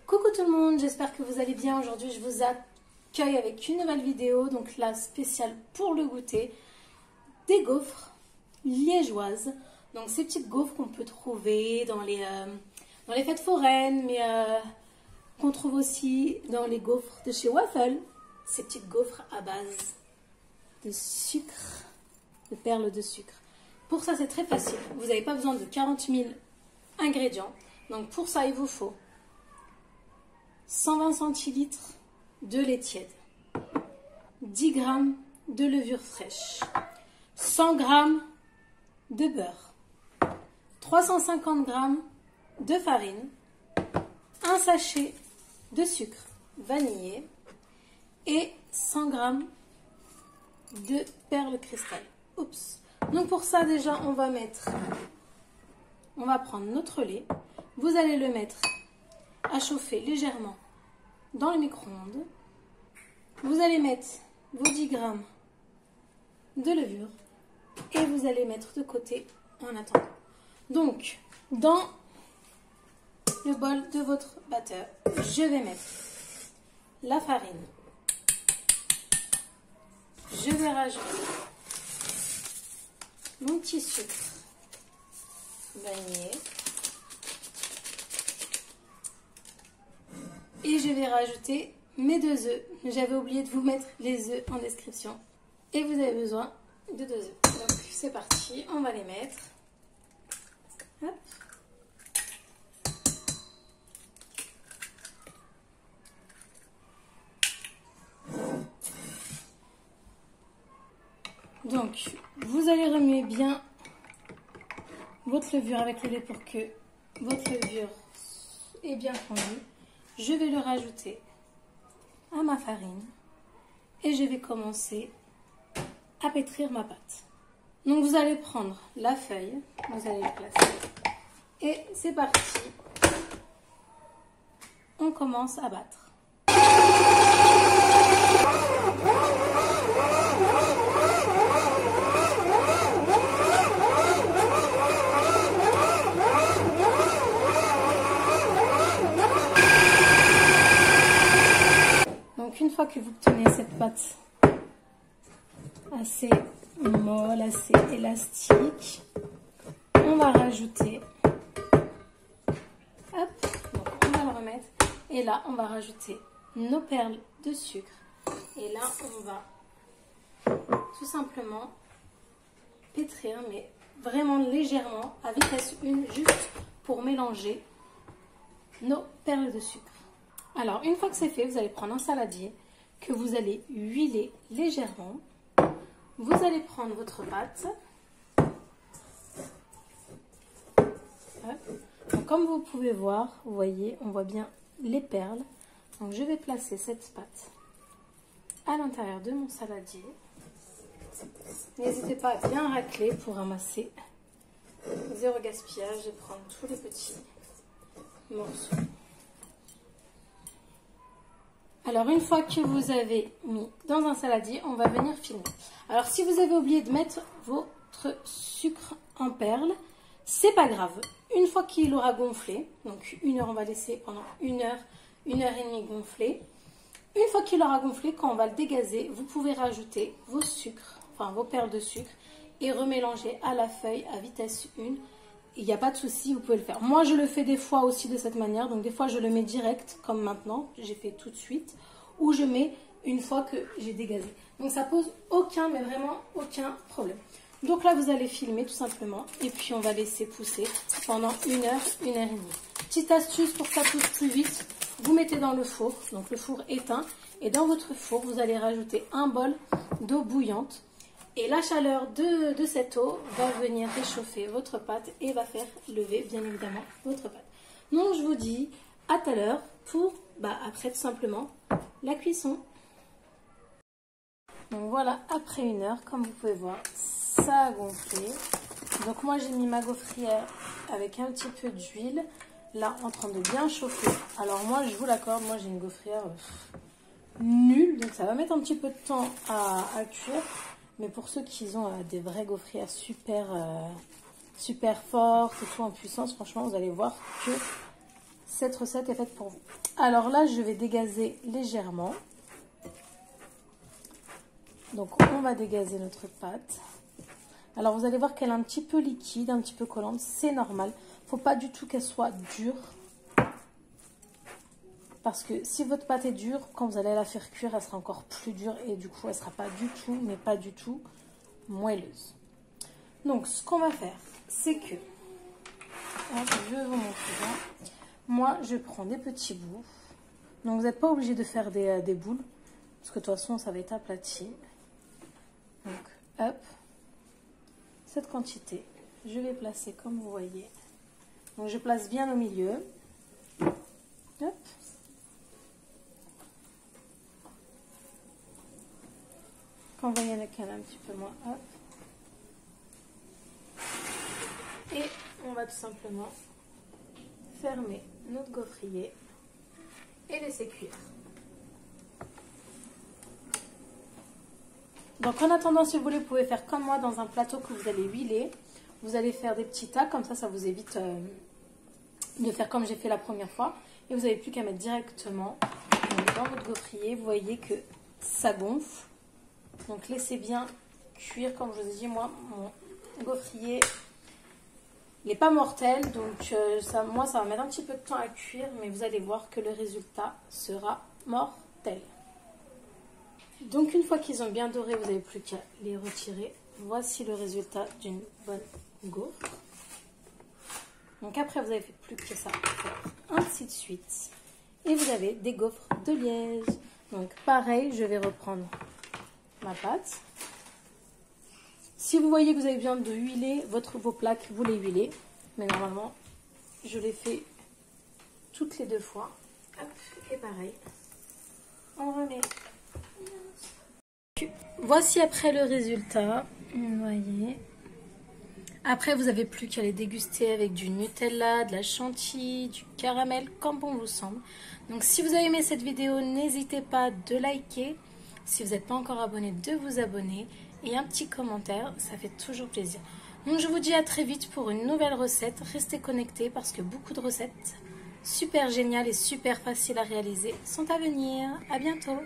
Coucou tout le monde, j'espère que vous allez bien. Aujourd'hui je vous accueille avec une nouvelle vidéo, donc la spéciale pour le goûter, des gaufres liégeoises. Donc ces petites gaufres qu'on peut trouver dans les fêtes foraines, mais qu'on trouve aussi dans les gaufres de chez Waffle. Ces petites gaufres à base de sucre, de perles de sucre. Pour ça c'est très facile, vous n'avez pas besoin de 40 000 ingrédients. Donc pour ça il vous faut 120 centilitres de lait tiède, 10 g de levure fraîche, 100 g de beurre, 350 g de farine, un sachet de sucre vanillé et 100 g de perles cristal. Oups. Donc pour ça déjà on va prendre notre lait, vous allez le mettre à chauffer légèrement dans le micro-ondes. Vous allez mettre vos 10 g de levure et vous allez mettre de côté en attendant. Donc, dans le bol de votre batteur, je vais mettre la farine. Je vais rajouter mon petit sucre vanillé. Et je vais rajouter mes 2 œufs. J'avais oublié de vous mettre les œufs en description. Et vous avez besoin de 2 œufs. Donc c'est parti, on va les mettre. Hop. Donc vous allez remuer bien votre levure avec le lait pour que votre levure est bien fondue. Je vais le rajouter à ma farine et je vais commencer à pétrir ma pâte. Donc vous allez prendre la feuille, vous allez la placer et c'est parti. On commence à battre. Une fois que vous obtenez cette pâte assez molle, assez élastique, on va rajouter, hop, donc on va le remettre, et là on va rajouter nos perles de sucre, et là on va tout simplement pétrir, mais vraiment légèrement, à vitesse 1, juste pour mélanger nos perles de sucre. Alors, une fois que c'est fait, vous allez prendre un saladier que vous allez huiler légèrement. Vous allez prendre votre pâte. Donc, comme vous pouvez voir, vous voyez, on voit bien les perles. Donc, je vais placer cette pâte à l'intérieur de mon saladier. N'hésitez pas à bien racler pour ramasser. Zéro gaspillage. Je vais prendre tous les petits morceaux. Alors, une fois que vous avez mis dans un saladier, on va venir filmer. Alors, si vous avez oublié de mettre votre sucre en perles, c'est pas grave. Une fois qu'il aura gonflé, donc 1 heure, on va laisser pendant 1 heure, 1 heure et demie gonfler. Une fois qu'il aura gonflé, quand on va le dégazer, vous pouvez rajouter vos sucres, enfin vos perles de sucre, et remélanger à la feuille à vitesse 1. Il n'y a pas de souci, vous pouvez le faire. Moi, je le fais des fois aussi de cette manière. Donc, des fois, je le mets direct, comme maintenant. J'ai fait tout de suite. Ou je mets une fois que j'ai dégazé. Donc, ça pose aucun, mais vraiment aucun problème. Donc là, vous allez filmer tout simplement. Et puis, on va laisser pousser pendant 1 heure, 1 heure et demie. Petite astuce pour que ça pousse plus vite. Vous mettez dans le four. Donc, le four éteint. Et dans votre four, vous allez rajouter un bol d'eau bouillante. Et la chaleur de cette eau va venir réchauffer votre pâte et va faire lever bien évidemment votre pâte. Donc je vous dis à tout à l'heure pour après tout simplement la cuisson. Donc voilà, après 1 heure, comme vous pouvez voir, ça a gonflé. Donc moi j'ai mis ma gaufrière avec un petit peu d'huile, là en train de bien chauffer. Alors moi je vous l'accorde, moi j'ai une gaufrière nulle, donc ça va mettre un petit peu de temps à cuire. Mais pour ceux qui ont des vraies gaufrières super fortes et tout en puissance, franchement, vous allez voir que cette recette est faite pour vous. Alors là, je vais dégazer légèrement. Donc, on va dégazer notre pâte. Alors, vous allez voir qu'elle est un petit peu liquide, un petit peu collante. C'est normal. Il ne faut pas du tout qu'elle soit dure. Parce que si votre pâte est dure, quand vous allez la faire cuire, elle sera encore plus dure. Et du coup, elle ne sera pas du tout, mais pas du tout, moelleuse. Donc, ce qu'on va faire, c'est que... je vais vous montrer ça. Moi, je prends des petits bouts. Donc, vous n'êtes pas obligé de faire des boules. Parce que de toute façon, ça va être aplati. Donc, hop. Cette quantité, je vais placer comme vous voyez. Donc, je place bien au milieu. Hop. Quand vous voyez qu'elle est un petit peu moins, hop. Et on va tout simplement fermer notre gaufrier et laisser cuire. Donc en attendant, si vous voulez, vous pouvez faire comme moi dans un plateau que vous allez huiler. Vous allez faire des petits tas, comme ça vous évite de faire comme j'ai fait la première fois. Et vous n'avez plus qu'à mettre directement dans votre gaufrier. Vous voyez que ça gonfle. Donc laissez bien cuire, comme je vous ai dit, moi, mon gaufrier, il n'est pas mortel. Donc moi, ça va mettre un petit peu de temps à cuire, mais vous allez voir que le résultat sera mortel. Donc une fois qu'ils ont bien doré, vous n'avez plus qu'à les retirer. Voici le résultat d'une bonne gaufre. Donc après, vous n'avez plus que ça, ainsi de suite. Et vous avez des gaufres de liège. Donc pareil, je vais reprendre ma pâte. Si vous voyez que vous avez besoin de huiler vos plaques, vous les huilez. Mais normalement, je les fais toutes les 2 fois. Hop, et pareil, on remet. Voici après le résultat. Vous voyez. Après, vous n'avez plus qu'à les déguster avec du Nutella, de la chantilly, du caramel, comme bon vous semble. Donc, si vous avez aimé cette vidéo, n'hésitez pas de liker. Si vous n'êtes pas encore abonné, de vous abonner. Et un petit commentaire, ça fait toujours plaisir. Donc, je vous dis à très vite pour une nouvelle recette. Restez connectés parce que beaucoup de recettes super géniales et super faciles à réaliser sont à venir. À bientôt!